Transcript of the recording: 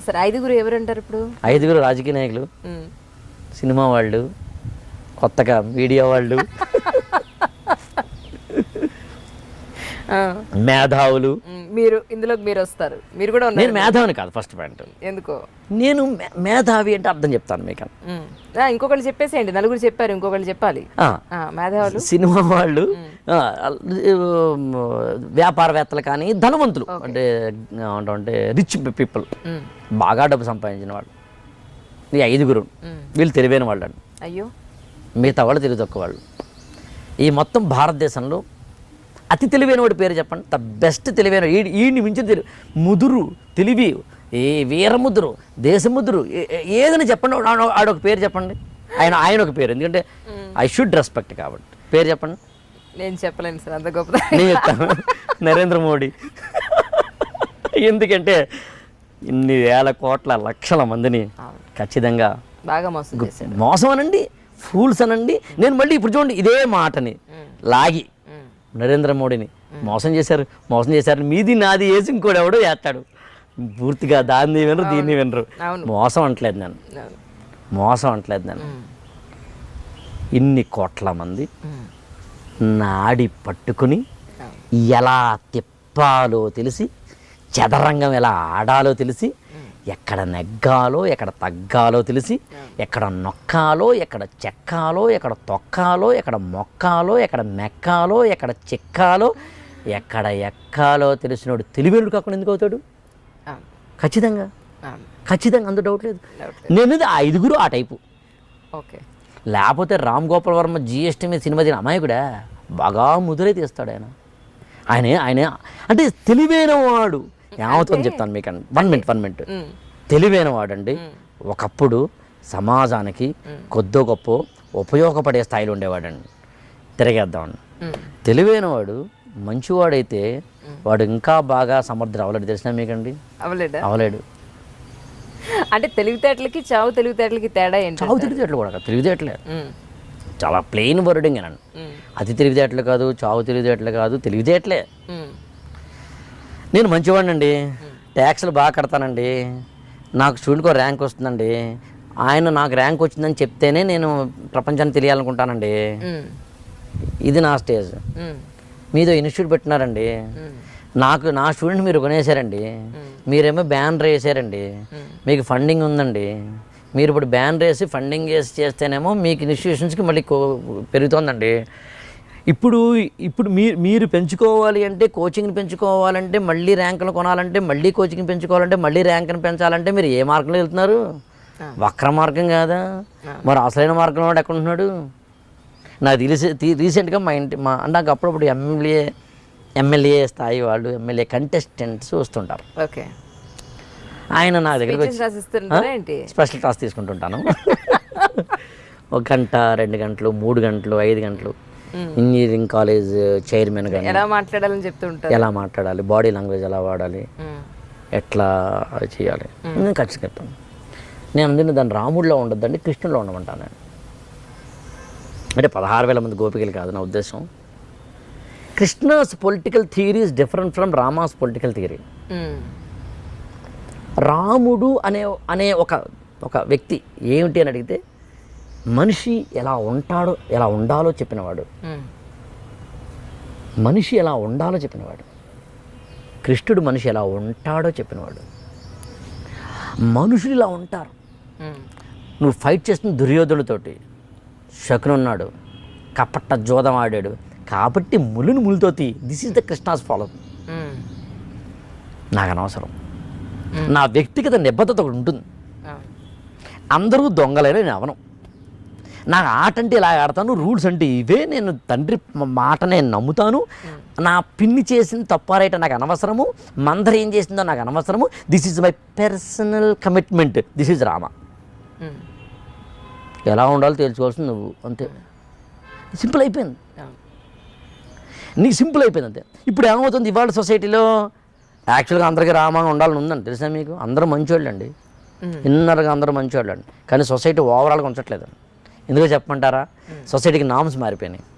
సరే, ఐదుగురు ఎవరంటారు ఇప్పుడు? 5 రాజకీయ నాయకులు, సినిమా వాళ్ళు, కొత్తగా మీడియా వాళ్ళు, మేధావులు. మీరు ఇందులోకి మీరు వస్తారు. మీరు కూడా ఉన్నారు. నేను మేధావిని కాదు ఫస్ట్ పాయింట్. ఎందుకో నేను మేధావి అంటే అర్థం చెప్తాను మీకు. ఇంకొకళ్ళు చెప్పేసేయండి. నలుగురు చెప్పారు, ఇంకొకళ్ళు చెప్పాలి. మేధావులు, సినిమా వాళ్ళు, వ్యాపారవేత్తలు, కానీ ధనవంతులు అంటే రిచ్ పీపుల్, బాగా డబ్బు సంపాదించిన వాళ్ళు. ఈ 5 వీళ్ళు తెలివైన వాళ్ళు అండి. అయ్యో, మిగతా వాళ్ళు తెలివి తక్కువ వాళ్ళు. ఈ మొత్తం భారతదేశంలో అతి తెలివైన వాడి పేరు చెప్పండి. ద బెస్ట్ తెలివైన, ఈయన్ని మించిన ముదురు తెలివి, ఏ వీరముద్రు, దేశముద్రు, ఏదని చెప్పండి. ఆడొక పేరు చెప్పండి. ఆయన ఒక పేరు, ఎందుకంటే ఐ షుడ్ రెస్పెక్ట్ కాబట్టి. పేరు చెప్పండి. నేను చెప్పలేను సార్, అంత గొప్ప. నేను చెప్తాను, నరేంద్ర మోడీ. ఎందుకంటే ఇన్ని వేల కోట్ల లక్షల మందిని ఖచ్చితంగా బాగా మోసం అనండి, ఫూల్స్ అనండి. నేను మళ్ళీ ఇప్పుడు చూడండి, ఇదే మాటని లాగి నరేంద్ర మోడీని మోసం చేశారు మీది నాది వేసి ఇంకోటి ఎవడో వేస్తాడు. పూర్తిగా దాన్ని వినరు, దీన్ని వినరు. మోసం అంటలేదు నేను. ఇన్ని కోట్ల మంది నాడి పట్టుకుని ఎలా తిప్పాలో తెలిసి, చదరంగం ఎలా ఆడాలో తెలిసి, ఎక్కడ నెగ్గాలో ఎక్కడ తగ్గాలో తెలిసి, ఎక్కడ నొక్కాలో ఎక్కడ చెక్కాలో, ఎక్కడ తొక్కాలో ఎక్కడ మొక్కాలో, ఎక్కడ మెక్కాలో ఎక్కడ చెక్కాలో, ఎక్కడ ఎక్కాలో తెలిసినోడు తెలివేళ్ళు కాకుండా ఎందుకు అవుతాడు? ఖచ్చితంగా అందులో డౌట్ లేదు. నేను 5 ఆ టైపు. ఓకే. లేకపోతే రామ్ గోపాల్ వర్మ GST మీద సినిమా తీసిన అమాయకుడా, బాగా ముదురే తీస్తాడు ఆయన అంటే తెలివైన వాడు. ఏమవుతుందని చెప్తాను మీకు. 1 మినిట్. తెలివైన వాడండి ఒకప్పుడు సమాజానికి కొద్దో గొప్ప ఉపయోగపడే స్థాయిలో ఉండేవాడండి. తిరిగేద్దామండి. తెలివైన వాడు మంచివాడైతే వాడు ఇంకా బాగా సమర్థుడు అవలేడు. తెలిసినా మీకండి? అవలేడు. అంటే తెలివితేటలకి చావు తెలివితేటలకి తేడా ఏంటి? చావు తెలివితేటలు కూడా కాదు, తెలివితేటలే. చాలా ప్లెయిన్ వర్డింగ్ అనండి. అతి తెలివితేటలు కాదు, చావు తెలివితేటలు కాదు, తెలివితేటలే. నేను మంచివాడినండి, ట్యాక్స్లు బాగా కడతానండి, నాకు స్టూడెంట్కి ర్యాంక్ వస్తుందండి, ఆయన నాకు ర్యాంక్ వచ్చిందని చెప్తేనే నేను ప్రపంచాన్ని తెలియాలనుకుంటానండి. ఇది నా స్టేజ్. మీదో ఇన్స్టిట్యూట్ పెట్టినారండి, నా స్టూడెంట్ మీరు కొనేసారండి, మీరేమో బ్యానర్ వేసారండి, మీకు ఫండింగ్ ఉందండి, మీరు ఇప్పుడు బ్యానర్ వేసి ఫండింగ్ చేస్తేనేమో మీకు ఇన్స్టిట్యూషన్స్కి మళ్ళీ పెరుగుతోందండి. ఇప్పుడు మీరు పెంచుకోవాలి అంటే, కోచింగ్ని పెంచుకోవాలంటే, మళ్ళీ ర్యాంకులు కొనాలంటే, మళ్ళీ కోచింగ్ పెంచుకోవాలంటే, మళ్ళీ ర్యాంకుని పెంచాలంటే మీరు ఏ మార్గంలో వెళ్తున్నారు? వక్ర మార్గం కాదా? మరి అసలైన మార్గంలో వాడు ఎక్కడ ఉంటున్నాడు? నాకు రీసెంట్గా అంటే నాకు అప్పుడప్పుడు ఎమ్మెల్యే స్థాయి వాళ్ళు, ఎమ్మెల్యే కంటెస్టెంట్స్ వస్తుంటారు. ఓకే. ఆయన నా దగ్గరికి వచ్చి స్పెషల్ క్లాస్ తీసుకుంటుంటాను. 1 గంట, 2 గంటలు, 3 గంటలు, 5 గంటలు. ఇంజనీరింగ్ కాలేజ్ చైర్మన్ గాని ఎలా మాట్లాడాలని చెప్తుంటారు. ఎలా మాట్లాడాలి, బాడీ లాంగ్వేజ్ ఎలా వాడాలి, ఎట్లా చేయాలి, నేను ఖచ్చితంగా చెప్తాను. నేను అందులో దాన్ని రాముడిలో ఉండొద్దండి, కృష్ణుడిలో ఉండమంటాను నేను. అంటే 16,000 మంది గోపికలు కాదు నా ఉద్దేశం. Krishna's political theory is different from Rama's political theory. రాముడు అనే ఒక వ్యక్తి ఏమిటి అని అడిగితే, మనిషి ఎలా ఉండాలో చెప్పినవాడు. మనిషి ఎలా ఉండాలో చెప్పినవాడు. కృష్ణుడు మనిషి ఎలా ఉంటాడో చెప్పినవాడు. మనుషులు ఇలా ఉంటారు. నువ్వు ఫైట్ చేస్తున్న దుర్యోధనుడితోటి శకుని ఉన్నాడు, కపట్ట జోదం ఆడాడు, కాబట్టి ముళ్ళుతో this is the Krishna's follow. నాకు అనవసరం. నా వ్యక్తిగత నిబద్ధత ఒకటి ఉంటుంది. అందరూ దొంగలైన నేను అవను. నాకు ఆట అంటే ఇలా ఆడతాను, రూల్స్ అంటే ఇవే, నేను తండ్రి మాట నేను నమ్ముతాను, నా పిన్ని చేసిన తప్పారైతే నాకు అనవసరము, మందర ఏం చేసిందో నాకు అనవసరము, this is my personal commitment, this is Rama. ఎలా ఉండాలో తెలుసుకోవాల్సింది నువ్వు, అంతే. సింపుల్ అయిపోయింది, నీకు సింపుల్ అయిపోయింది అంతే. ఇప్పుడు ఏమవుతుంది ఇవాళ సొసైటీలో? యాక్చువల్గా అందరికీ రామంగా ఉండాలని ఉందండి, తెలుసా మీకు? అందరూ మంచివాళ్ళు అండి, ఇన్నర్గా అందరూ మంచివాళ్ళు అండి, కానీ సొసైటీ ఓవరాల్గా ఉంచట్లేదండి. ఎందుకో చెప్పమంటారా? సొసైటీకి నామ్స్ మారిపోయినాయి.